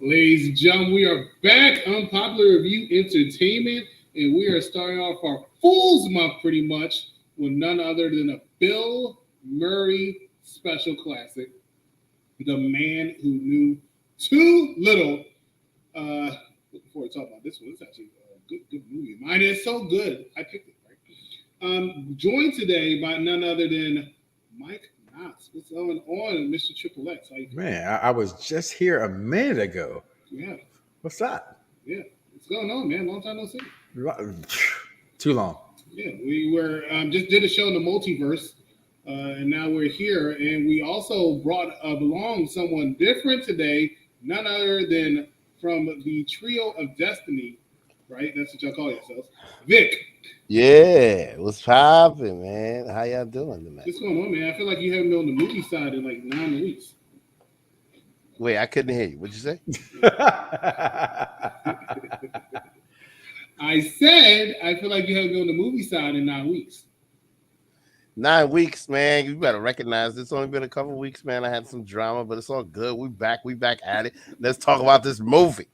Ladies and gentlemen, we are back. Unpopular Review Entertainment, and we are starting off our Fool's Month pretty much with none other than a Bill Murray special classic, The Man Who Knew Too Little. Before we talk about this one, it's actually a good movie. Mine is so good. I picked it, right? Joined today by none other than Mike Knotts. What's going on, Mr. Triple X? How you feeling? Man, I was just here a minute ago. Yeah, What's that? yeah. What's going on, man? Long time no see. Too long. Yeah, we were just did a show in the multiverse, and now we're here, and we also brought along someone different today, none other than from the Trio of Destiny, right? That's what y'all call yourselves, Vic. Yeah, what's poppin', man? How y'all doing tonight? What's going on, man? I feel like you haven't been on the movie side in like 9 weeks. Wait, I couldn't hear you. What'd you say? I said I feel like you haven't been on the movie side in 9 weeks. 9 weeks, man. You better recognize it's only been a couple weeks, man. I had some drama, but it's all good. We back at it. Let's talk about this movie.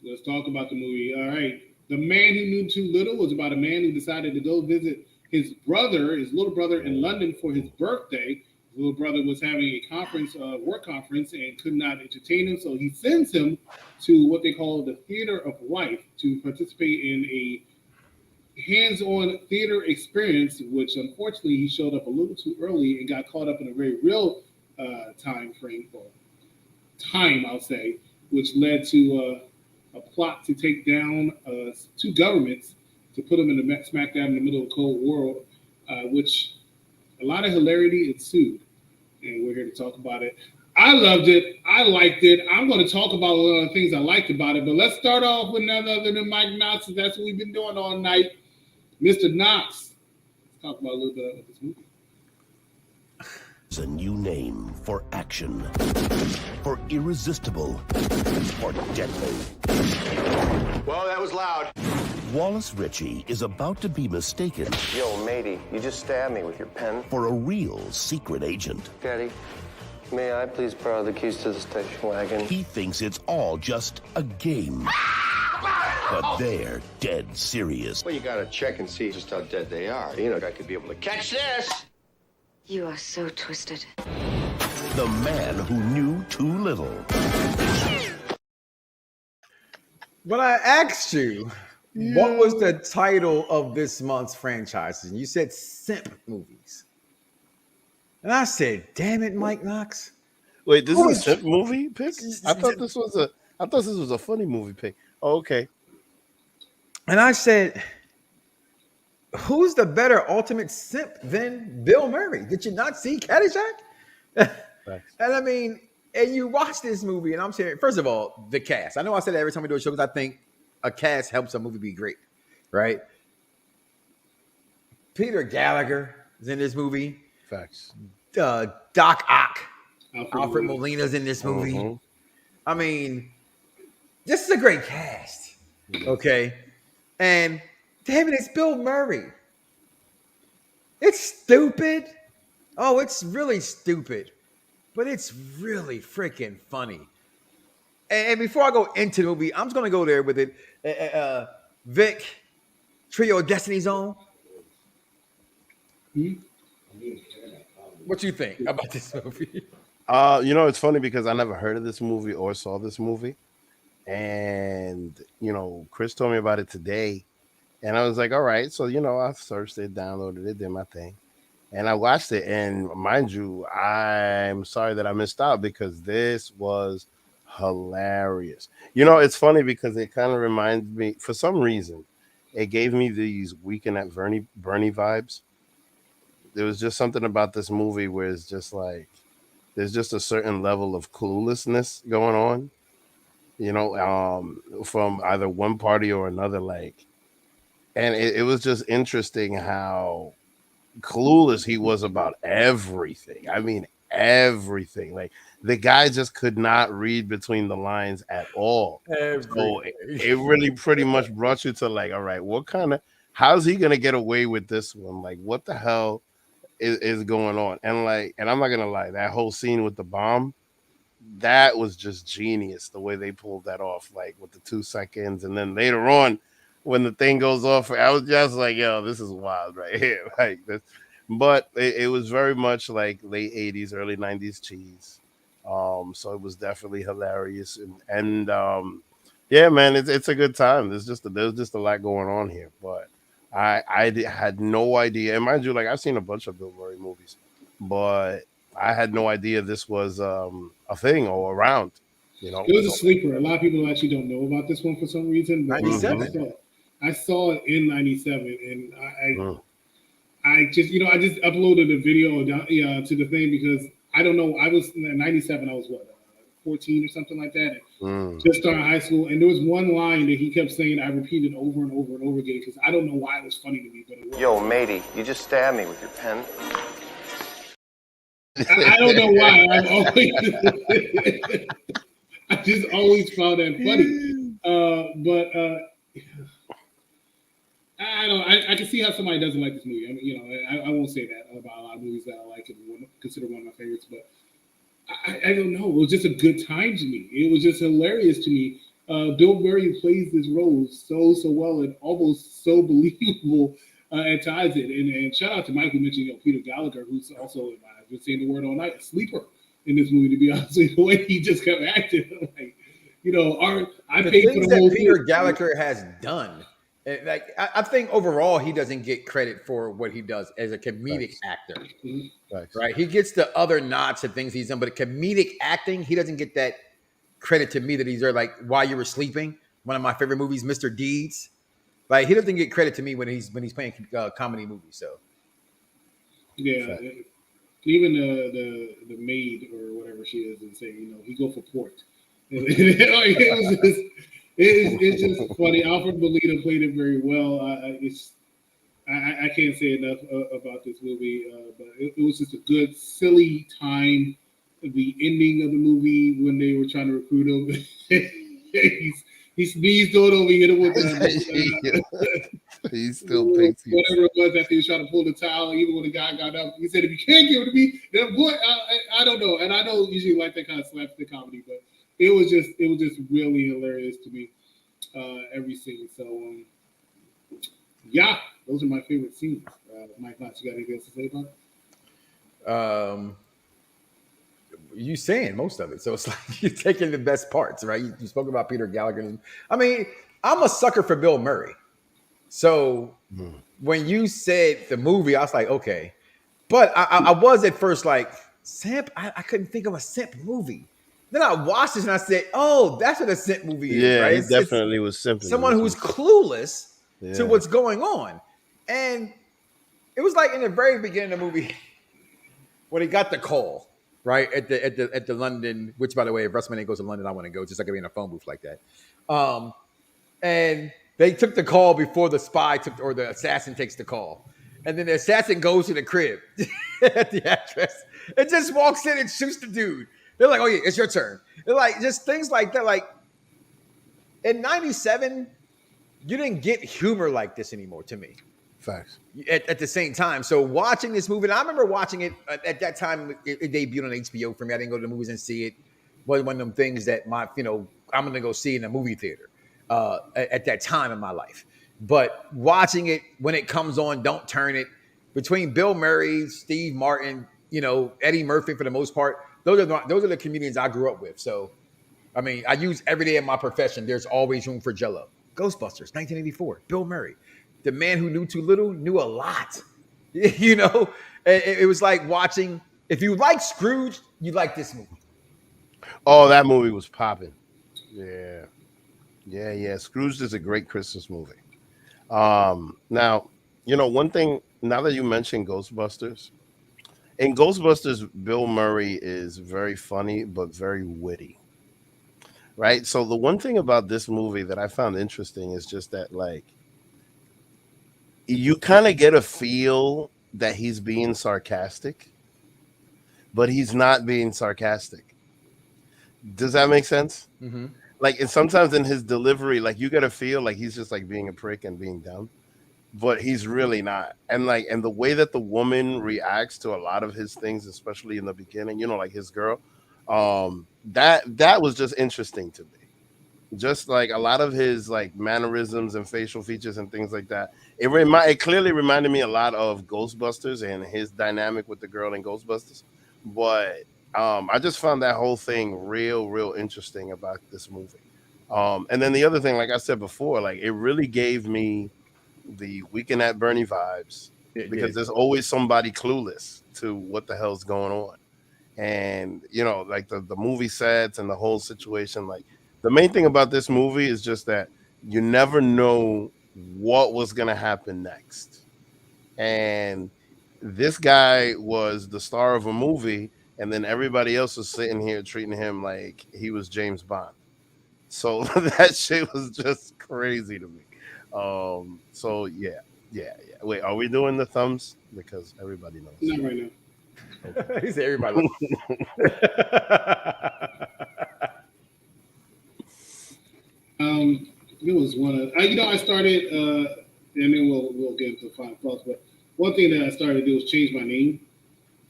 Let's talk about the movie. All right. The Man Who Knew Too Little was about a man who decided to go visit his little brother in London for his birthday. His little brother was having a conference, work conference, and could not entertain him. So he sends him to what they call the Theater of Life to participate in a hands-on theater experience, which unfortunately he showed up a little too early and got caught up in a very real time frame, or time, I'll say, which led to a plot to take down two governments to put them in the smack dab in the middle of the Cold War, which a lot of hilarity ensued. And we're here to talk about it. I loved it. I liked it. I'm going to talk about a lot of things I liked about it, but let's start off with none other than Mike Knotts. That's what we've been doing all night. Mr. Knotts, let's talk about a little bit about this movie. It's a new name for action, for irresistible, for deadly. Whoa, that was loud. Wallace Ritchie is about to be mistaken Yo, matey, you just stabbed me with your pen. for a real secret agent. Daddy, may I please borrow the keys to the station wagon? He thinks it's all just a game. But they're dead serious. Well, you gotta check and see just how dead they are. You know, I could be able to catch this. You are so twisted. The Man Who Knew Too Little. When I asked you what was the title of this month's franchises, and you said simp movies. And I said, damn it, Mike Knox. Wait, this is a simp movie pick? I thought this was a funny movie pick. Oh, okay. And I said, who's the better ultimate simp than Bill Murray? Did you not see Caddyshack? And I mean, and you watch this movie, and I'm saying, first of all, the cast. I know I said that every time we do a show because I think a cast helps a movie be great, right? Peter Gallagher is in this movie. Facts. Doc Ock, Alfred Molina's in this movie. Mm-hmm. I mean, this is a great cast, okay? And damn it, it's Bill Murray. It's stupid. Oh, it's really stupid, but it's really freaking funny. And before I go into the movie, I'm just gonna go there with it. Vic, Trio of Destiny Zone. What you think about this movie? It's funny because I never heard of this movie or saw this movie. And, Chris told me about it today. And I was like, all right. So, I searched it, downloaded it, did my thing. And I watched it. And mind you, I'm sorry that I missed out because this was hilarious. It's funny because it kind of reminds me, for some reason, it gave me these Weekend at Bernie vibes. There was just something about this movie where it's just like, there's just a certain level of cluelessness going on, from either one party or another. And it was just interesting how clueless he was about everything. I mean, everything. Like, the guy just could not read between the lines at all. So it really pretty much brought you to like, all right, how's he going to get away with this one? Like, what the hell is going on? And I'm not going to lie, that whole scene with the bomb, that was just genius the way they pulled that off, like with the 2 seconds, and then later on, when the thing goes off, I was just like, "Yo, this is wild right here!" Like this, but it was very much like late '80s, early '90s cheese. So it was definitely hilarious, and yeah, man, it's a good time. There's just a lot going on here, but had no idea. And mind you, like I've seen a bunch of Bill Murray movies, but I had no idea this was a thing or around. You know. It was a sleeper. A lot of people actually don't know about this one for some reason, but '97. I saw it in '97, and Mm, I just I just uploaded a video to the thing because I don't know. I was in '97. I was what 14 or something like that. And mm. just started high school, and there was one line that he kept saying. I repeated over and over and over again because I don't know why it was funny to me, but it was. Yo, matey, you just stabbed me with your pen. I don't know why. I've always, I just always found that funny. But I don't. I can see how somebody doesn't like this movie. I mean, I won't say that about a lot of movies that I like and consider one of my favorites. But I don't know. It was just a good time to me. It was just hilarious to me. Bill Murray plays this role so well and almost so believable at times. And shout out to Mike who mentioned Peter Gallagher, who's also I've been saying the word all night, a sleeper in this movie. To be honest, with you, the way he just kept acting, like I The paid for things the that whole Peter thing. Gallagher has done, like I think overall he doesn't get credit for what he does as a comedic Facts. actor. Facts. Right? He gets the other nods and things he's done, but comedic acting, he doesn't get that credit to me that he's there. Like While You Were Sleeping, one of my favorite movies, Mr. Deeds. Like he doesn't get credit to me when he's playing comedy movies. So Yeah, Facts. even the maid or whatever she is, and say he go for port. It's just funny. Alfred Molina played it very well. I can't say enough about this movie, but it was just a good silly time. The ending of the movie when they were trying to recruit him, he sneezed on him. He hit him with He still thinks he's whatever it was after he was trying to pull the towel. Even when the guy got up, he said, "If you can't give it to me, then what?" I don't know, and I don't usually like that kind of slapstick comedy, but it was just really hilarious to me every scene. So yeah, those are my favorite scenes. Mike Knox, you got anything else to say about it? you saying most of it. So it's like you're taking the best parts, right? You spoke about Peter Gallagher. I mean, I'm a sucker for Bill Murray. So when you said the movie, I was like, okay. But I was at first like, simp? I couldn't think of a simp movie. Then I watched this and I said, oh, that's what a simp movie is, yeah, right? he It's definitely was simping. someone who's clueless to Yeah. what's going on. And it was like in the very beginning of the movie when he got the call, right? At the London, which by the way, if WrestleMania goes to London, I want to go just like I be in a phone booth like that. And they took the call before the spy took or the assassin takes the call. And then the assassin goes to the crib at the address and just walks in and shoots the dude. They're like, oh yeah, it's your turn. They're like, just things like that. Like in '97, you didn't get humor like this anymore to me. Facts. At the same time. So watching this movie, and I remember watching it at that time, it debuted on HBO for me. I didn't go to the movies and see it. Was one of them things that I'm going to go see in a movie theater at that time in my life. But watching it when it comes on, don't turn it. Between Bill Murray, Steve Martin, Eddie Murphy for the most part, those are the comedians I grew up with. So, I mean, I use every day in my profession. There's always room for Jello. Ghostbusters, 1984, Bill Murray. The man who knew too little knew a lot. It was like watching. If you like Scrooge, you like this movie. Oh, that movie was popping. Yeah. Yeah. Scrooge is a great Christmas movie. Now, one thing, now that you mentioned Ghostbusters, in Ghostbusters, Bill Murray is very funny, but very witty. Right. So the one thing about this movie that I found interesting is just that, like, you kind of get a feel that he's being sarcastic, but he's not being sarcastic. Does that make sense? Mm-hmm. Like, and sometimes in his delivery, like you get a feel like he's just like being a prick and being dumb, but he's really not. And the way that the woman reacts to a lot of his things, especially in the beginning, like his girl, that was just interesting to me. Just like a lot of his like mannerisms and facial features and things like that. It clearly reminded me a lot of Ghostbusters and his dynamic with the girl in Ghostbusters. But I just found that whole thing real interesting about this movie. And then the other thing, like I said before, like it really gave me the Weekend at Bernie vibes It because did. there's always somebody clueless to what the hell's going on. And like the movie sets and the whole situation, like the main thing about this movie is just that you never know what was going to happen next. And this guy was the star of a movie, and then everybody else was sitting here treating him like he was James Bond. So that shit was just crazy to me. So yeah. Wait, are we doing the thumbs? Because everybody knows. Not right now. He said everybody. It was one of I started and then we'll get into the final thoughts. But one thing that I started to do was change my name,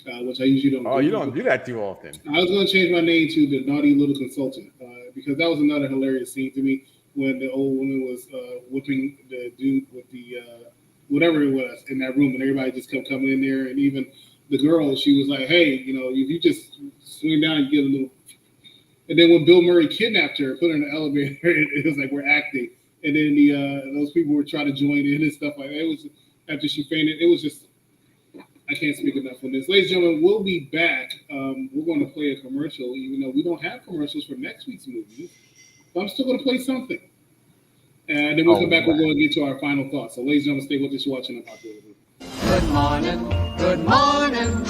which I usually don't. Oh, you don't do that too often. I was going to change my name to the Naughty Little Consultant because that was another hilarious scene to me when the old woman was whipping the dude with the whatever it was in that room, and everybody just kept coming in there, and even the girl, she was like, "Hey, if you just swing down and get a little." And then when Bill Murray kidnapped her, put her in the elevator, it was like we're acting. And then those people were trying to join in and stuff like that. It was after she fainted. It was just I can't speak enough on this. Ladies and gentlemen, we'll be back. We're going to play a commercial, even though we don't have commercials for next week's movie. But I'm still going to play something. And then we'll come back. We're going to get to our final thoughts. So, ladies and gentlemen, stay with us. You're watching a popular movie. Good morning, good morning.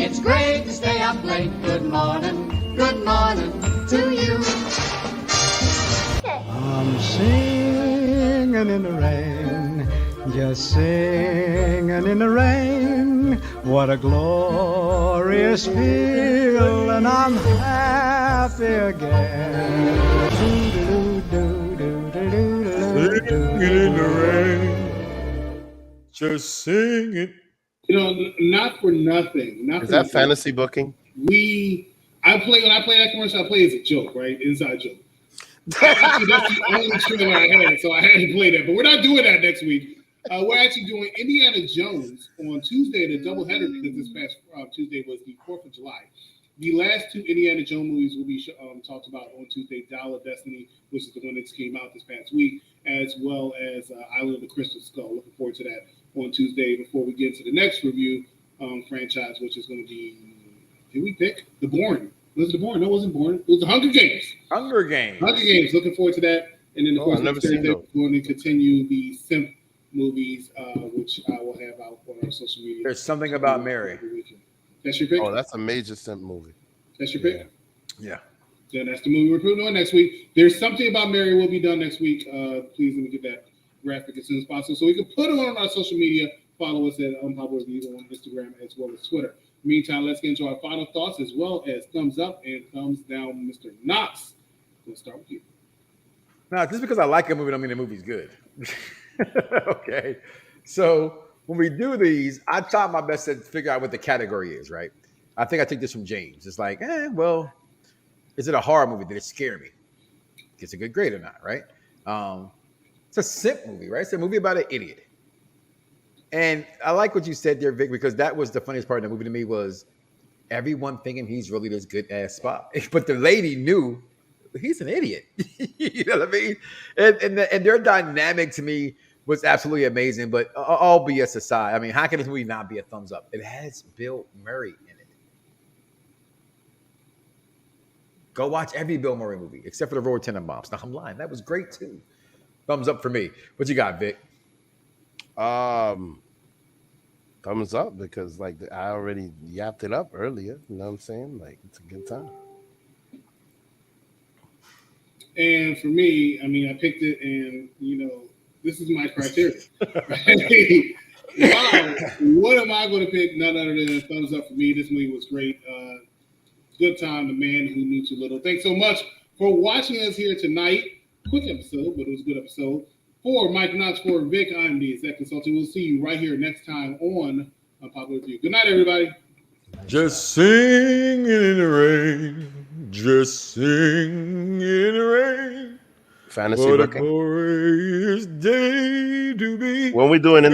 It's great to stay up late. Good morning to you. I'm singing in the rain, just singing in the rain. What a glorious feeling, I'm happy again. Singing in the rain, just singing. Not for nothing. Is that fantasy booking? When I play that commercial, I play as a joke, right? Inside joke. Actually, that's the only trailer I had, so I had to play that. But we're not doing that next week. We're actually doing Indiana Jones on Tuesday, the doubleheader, because this past Tuesday was the 4th of July. The last two Indiana Jones movies will be talked about on Tuesday, Dial of Destiny, which is the one that came out this past week, as well as Island of the Crystal Skull. Looking forward to that on Tuesday before we get to the next review franchise, which is going to be, did we pick? The Bourne. Was it The Bourne? No, it wasn't Bourne. It was The Hunger Games. Hunger Games. Looking forward to that. And then, of course, I've never seen those. we're going to continue the Simp movies, which I will have out on our social media. There's something about Mary. That's your pick? Oh, that's a major simp movie. That's your pick? Yeah. Yeah, that's the movie we're putting on next week. There's something about Mary will be done next week. Please let me get that graphic as soon as possible so we can put it on our social media. Follow us at Unpopular Review on Instagram as well as Twitter. Meantime, let's get into our final thoughts as well as thumbs up and thumbs down. Mr. Knox, let's start with you. Now, just because I like a movie, don't mean the movie's good. Okay. So when we do these, I try my best to figure out what the category is, right? I think I take this from James. It's like, well, is it a horror movie? Did it scare me? Gets a good grade or not, right? It's a simp movie, right? It's a movie about an idiot. And I like what you said there, Vic, because that was the funniest part of the movie to me was everyone thinking he's really this good ass spot. But the lady knew he's an idiot. You know what I mean? And their dynamic to me was absolutely amazing. But all BS aside, I mean, how can this movie not be a thumbs up? It has Bill Murray in it. Go watch every Bill Murray movie except for the Roy Tenenbaums. Now I'm lying. That was great too. Thumbs up for me. What you got, Vic? Thumbs up because like I already yapped it up earlier. You know what I'm saying? Like it's a good time. And for me, I mean, I picked it, and this is my criteria. Wow, what am I going to pick? None other than a thumbs up for me. This movie was great. Good time. The Man Who Knew Too Little. Thanks so much for watching us here tonight. Quick episode, but it was a good episode. For Mike Knox, for Vic, I'm the exec consultant. We'll see you right here next time on Unpopular Review. Good night, everybody. Just singing in the rain. just sing in the rain. Fantasy What a booking. glorious day to be. When we doing